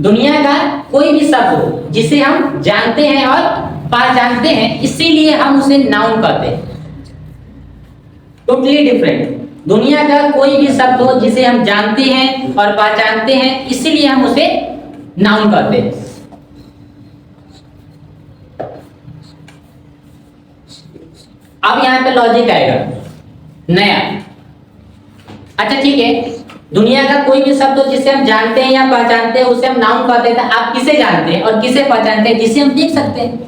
दुनिया का कोई भी शब्द हो जिसे हम जानते हैं और पहचानते हैं, इसीलिए हम उसे नाउन कहते हैं। Totally different. दुनिया का कोई भी शब्द हो जिसे हम जानते हैं और पहचानते हैं, इसीलिए हम उसे नाउन कहते हैं। अब यहाँ पे लॉजिक आएगा नया। अच्छा ठीक है, दुनिया का कोई भी शब्द हो जिसे हम जानते हैं या पहचानते हैं, उसे हम नाउन कहते हैं। आप किसे जानते हैं और किसे पहचानते हैं? जिसे हम देख सकते हैं।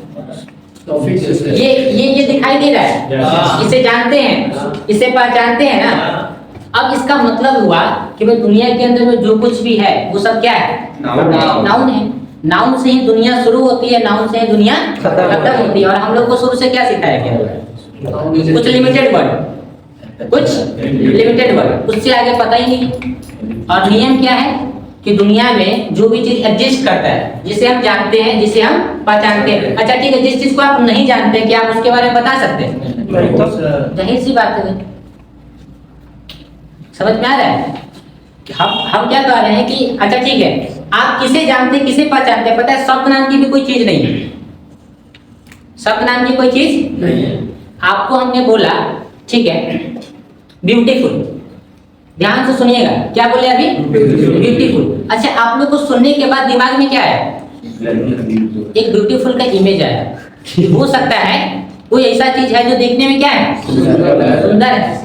ये दिखाई दे रहा है, इसे जानते हैं, इसे पहचानते हैं ना। अब इसका मतलब हुआ कि भाई दुनिया के अंदर में जो कुछ भी है वो सब क्या है? नाउन है। नाउन से ही दुनिया शुरू होती है, नाउन से ही दुनिया खत्म होती है। और हम लोग को शुरू से क्या सिखाया गया? कुछ लिमिटेड वर्ड, उससे आगे पता ही नहीं। और नियम क्या है कि दुनिया में जो भी चीज एग्जिस्ट करता है, जिसे हम जानते हैं, जिसे हम पहचानते हैं। अच्छा ठीक है, जिस चीज को आप नहीं जानते, क्या आप उसके बारे में बता सकते हैं? जाहिर सी बात है। समझ में आ रहा है? हम क्या कह रहे हैं कि अच्छा ठीक है, आप किसे जानते हैं, किसे पहचानते हैं? पता है, शब्द नाम की भी कोई चीज नहीं है। शब्द नाम की कोई चीज नहीं है। आपको हमने बोला ठीक है ब्यूटीफुल, ध्यान से सुनिएगा, क्या बोले अभी? ब्यूटीफुल। अच्छा, आप लोग को सुनने के बाद दिमाग में क्या है? एक ब्यूटीफुल का इमेज आया। हो सकता है कोई ऐसा चीज है जो देखने में क्या है? सुंदर है।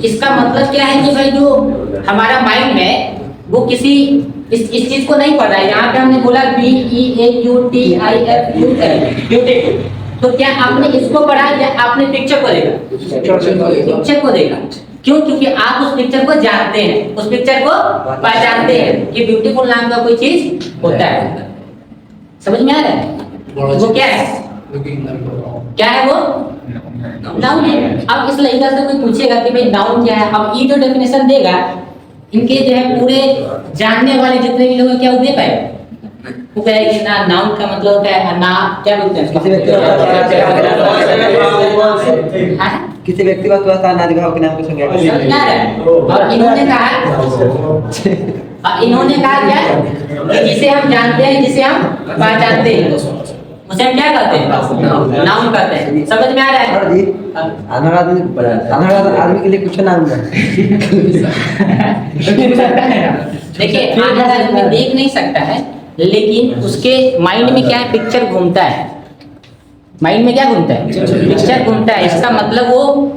इसका मतलब क्या है कि भाई जो हमारा माइंड में वो किसी इस चीज को नहीं पढ़ रहा है। यहाँ पे हमने बोला BEAUTIFUL, ब्यूटीफुल। तो क्या आपने इसको पढ़ा या आपने पिक्चर को देखा? पिक्चर को देखा। क्यों? क्योंकि आप उस पिक्चर को जानते हैं, उस पिक्चर को पहचानते हैं कि ब्यूटीफुल नाम का कोई चीज होता है। समझ में आ रहा है? वो क्या है? क्या है वो? नाउन है। अब इस लड़का से कोई पूछेगा कि भाई नाउन क्या है, अब ये जो डेफिनेशन देगा, इनके जो है पूरे जानने वाले जितने भी लोग हैं, क्या वो दे पाए? वो कहेगी ना नाउन का मतलब क्या है, ना क्या बोलते हैं? किसी व्यक्तिगत अवस्था नादिभाव के नाम को संज्ञा और इन्होंने कहा क्या कि जिसे हम जानते हैं, जिसे हम पहचानते हैं, उसे हम क्या कहते हैं? नाउन कहते हैं। समझ में आ रहा है? जी, अनहड़ आदमी के लिए कुछ नाम है। देखिए, अनहड़ आदमी देख नहीं सकता है, लेकिन उसके माइंड में क्या है? पिक्चर घूमता है। माइंड में क्या घूमता है? पिक्चर घूमता है। इसका मतलब वो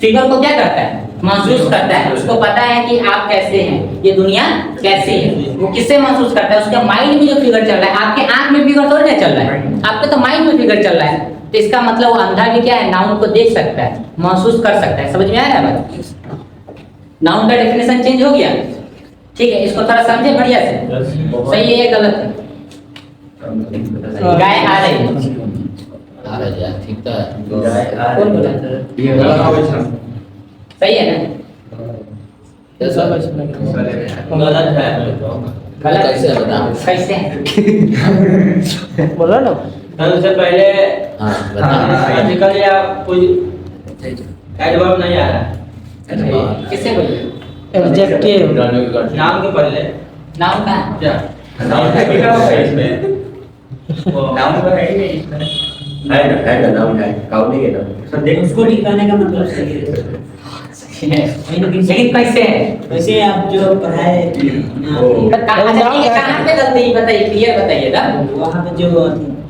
फिगर को क्या करता है? महसूस करता है। उसको पता है कि आप कैसे हैं, ये दुनिया कैसे है। वो किससे महसूस करता है? उसके माइंड में जो फिगर चल रहा है। आपके आंख में फिगर थोड़ी ना चल रहा है, आपके तो माइंड में फिगर चल रहा है। तो इसका मतलब वो अंधा भी क्या है? नाउन को देख सकता है, महसूस कर सकता है। समझ में आ रहा है बात? नाउन का डेफिनेशन चेंज हो गया। ठीक है, इसको थोड़ा समझे बढ़िया से। सही है या गलत है? गाय आ रही है। आ रहा है, ठीक तो है। कौन बोला? सही है ना? गलत है। गलत कैसे बता? कैसे? बोलो ना। उससे पहले हाँ बता। आर्टिकल या कोई एडवर्ब नहीं आ रहा। किससे बोलिए? एडजेक्टिव नाम के पहले नाउन का क्या? नाउन का क्या होगा इसमें? नाउन का है ही नहीं इसमें। है ना नाउन है, काउंट नहीं है ना। तो देख उसको निकालने का मतलब सही है। लेकिन कैसे है? वैसे आप जो पढ़ाए कहाँ पे गलती बताइए, क्लियर बताइए ना। वहाँ पे जो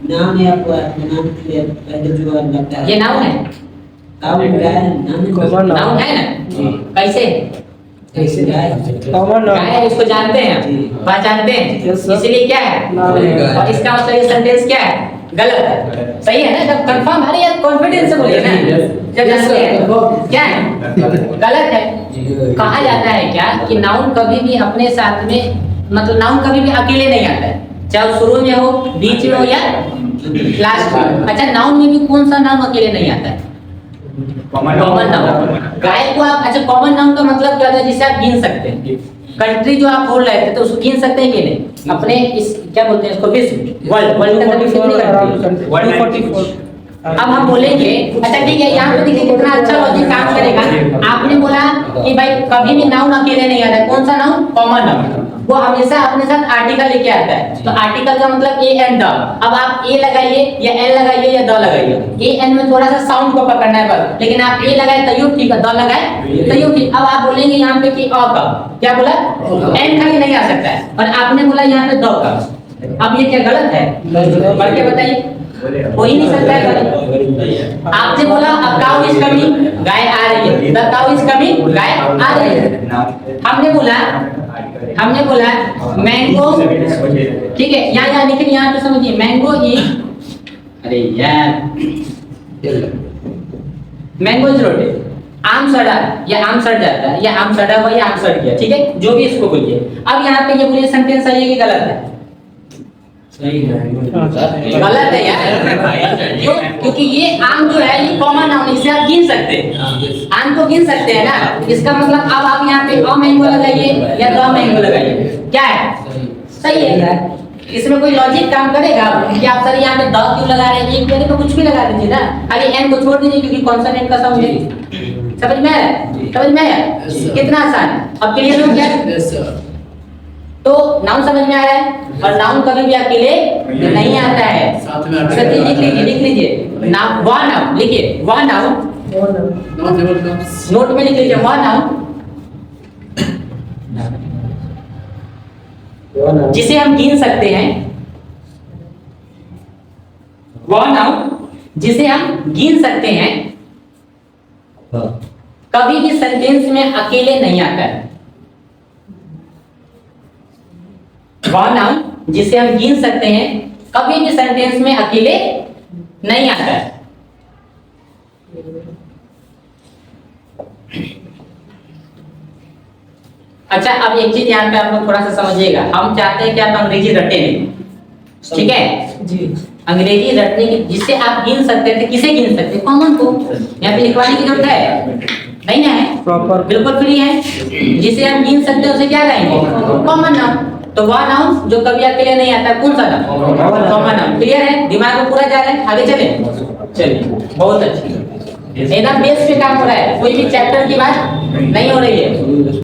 नाम है, आपको नाम के लिए पहले जो लगता है ये नाउन है, नाम नाउन है ना? कैसे? कैसे गाय गाय है, उसको जानते हैं, पहचानते हैं, इसलिए क्या है? और इसका मतलब ये सेंटेंस क्या है? गलत है। सही है ना? जब कंफर्म है यार, कॉन्फिडेंस से बोलिए ना। जब जानते हैं क्या है? गलत है। कहा जाता है क्या कि नाउन कभी भी अपने साथ में, मतलब नाउन कभी भी अकेले नहीं आता है, चाहे शुरू में हो, बीच में हो या लास्ट में। अच्छा, नाउन में भी कौन सा नाम अकेले नहीं आता है? Common noun. गाय को आप, अच्छा कॉमन नाउन का मतलब क्या होता है? जिसे आप गिन सकते हैं। कंट्री जो आप बोल रहे थे तो उसको गिन सकते हैं कि नहीं? अपने इस क्या बोलते हैं इसको, विश्व, वर्ल्ड के अंदर कितनी कंट्री? 144। अब हम बोलेंगे, अच्छा ठीक है, यहाँ पे देखिए कितना अच्छा लॉजिक काम करेगा। आपने बोला कि भाई कभी भी नाउन अकेले नहीं आता है। कौन सा नाउन? Common noun. वो हमेशा अपने साथ आर्टिकल लेके आता है। तो आर्टिकल का मतलब ए एंड द। अब आप ए लगाइए या एल लगाइए या द लगाइए, ए एन में थोड़ा सा साउंड को पकड़ना है बस, लेकिन आप ए लगाए तयो ठीक है, द लगाए तयो ठीक। अब आप बोलेंगे यहाँ पे कि अ का, क्या बोला, एन खाली नहीं आ सकता है, और आपने बोला यहाँ पे द का। अब ये क्या गलत है, पढ़ के बताइए, हो ही नहीं सकता है गलत। आपने बोला अ काउ इज कमिंग, गाय आ रही है, द काउ इज कमिंग, गाय आ रही है। हमने बोला मैंगो, ठीक है, यहाँ लेकिन यहाँ पे समझिए मैंगो इज, अरे यार मैंगो इज रोटेड, आम सड़ा या आम सड़ जाता है, या आम सड़ा हुआ या आम सड़ गया, ठीक है, जो भी इसको बोलिए। अब यहाँ पे ये बोलिए सेंटेंस सही है कि गलत है? गलत है यार, क्यों? क्योंकि ये आम जो है ये कॉमन नाउन, इसे आप गिन सकते हैं, आम को गिन सकते हैं ना। इसका मतलब अब आप यहाँ पे अ मैंगो लगाइए या द मैंगो लगाइए, क्या है, सही है यार। इसमें कोई लॉजिक काम करेगा कि आप सर यहाँ पे द क्यों लगा रहे हैं, एक जगह पे कुछ भी लगा दीजिए ना, खाली एन को छोड़ दीजिए क्योंकि कॉन्सोनेंट का साउंड है। समझ में आया, समझ में आया, कितना आसान है। अब क्लियर हो गया? तो नाउन समझ में आ रहा है, और नाउन कभी भी अकेले नहीं आता है। सती लिख लीजिए, लिख लीजिए नाउन, वन नाउन लिखिए, वन नाउन नोट में लिख लीजिए, वन नाउन जिसे हम गिन सकते हैं, वन नाउन जिसे हम गिन सकते हैं, कभी भी सेंटेंस में अकेले नहीं आता है। वन नाउन जिसे हम गिन सकते हैं, कभी भी सेंटेंस में अकेले नहीं आता है। अच्छा, अब एक चीज यहाँ पे आप लोग थोड़ा सा समझिएगा, हम चाहते हैं कि आप अंग्रेजी रटे नहीं, ठीक है जी। अंग्रेजी रटने की, जिससे आप गिन सकते थे, किसे गिन सकते हैं, कॉमन को। यहाँ पे लिखवाने की जरूरत है नहीं ना, है प्रॉपर, बिल्कुल फ्री है। जिसे हम गिन सकते हैं उसे क्या कहेंगे, कॉमन नाउन। तो वह नाउन जो कभी अकेले नहीं आता, कौन सा नाउन, कॉमन नाउन। क्लियर है, दिमाग में पूरा जा रहा है, आगे चले, चलिए बहुत अच्छी, एकदम बेस पे काम हो रहा है, कोई भी चैप्टर की बात नहीं हो रही है।